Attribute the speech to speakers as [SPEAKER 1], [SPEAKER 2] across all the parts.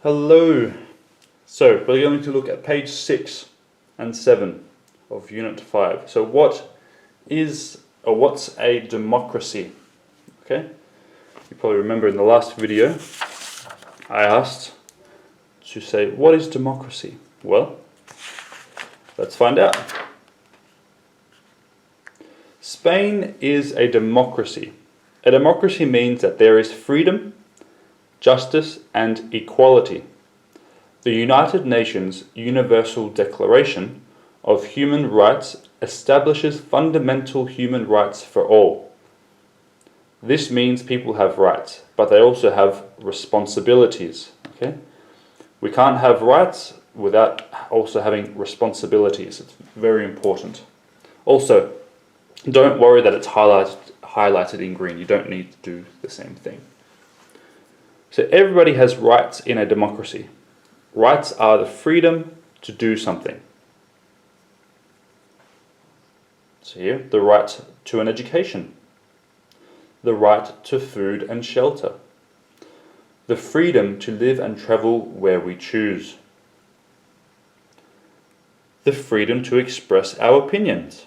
[SPEAKER 1] Hello. So we're going to look at page 6 and 7 of Unit 5. So what's a democracy? Okay. You probably remember in the last video I asked to say, what is democracy? Well, let's find out. Spain is a democracy. A democracy means that there is freedom, justice and equality. The United Nations Universal Declaration of Human Rights establishes fundamental human rights for all. This means people have rights, but they also have responsibilities. Okay? We can't have rights without also having responsibilities. It's very important. Also, don't worry that it's highlighted in green. You don't need to do the same thing. So everybody has rights in a democracy. Rights are the freedom to do something. So here, the right to an education, the right to food and shelter, the freedom to live and travel where we choose, the freedom to express our opinions,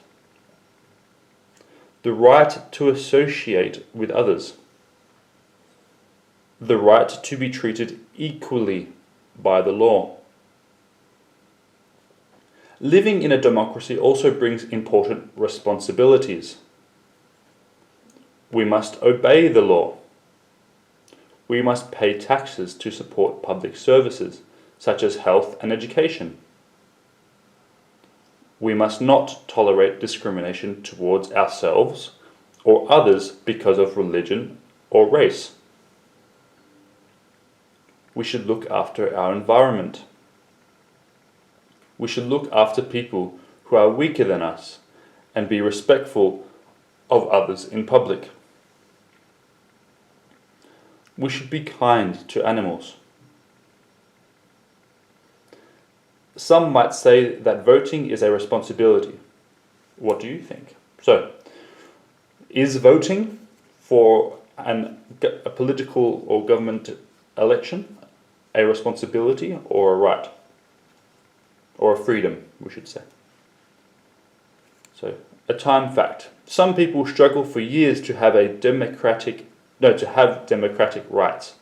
[SPEAKER 1] the right to associate with others, the right to be treated equally by the law. Living in a democracy also brings important responsibilities. We must obey the law. We must pay taxes to support public services, such as health and education. We must not tolerate discrimination towards ourselves or others because of religion or race. We should look after our environment. We should look after people who are weaker than us and be respectful of others in public. We should be kind to animals. Some might say that voting is a responsibility. What do you think? So, is voting for a political or government election a responsibility or a right? Or a freedom, we should say. So, a time fact. Some people struggle for years to have democratic rights.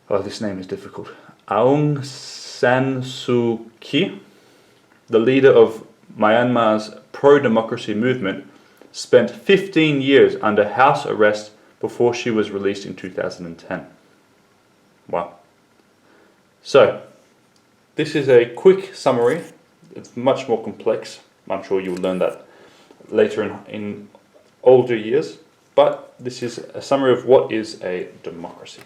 [SPEAKER 1] Oh, this name is difficult. Aung San Suu Kyi, the leader of Myanmar's pro-democracy movement, spent 15 years under house arrest before she was released in 2010. Wow. So, this is a quick summary. It's much more complex. I'm sure you'll learn that later in older years. But this is a summary of what is a democracy.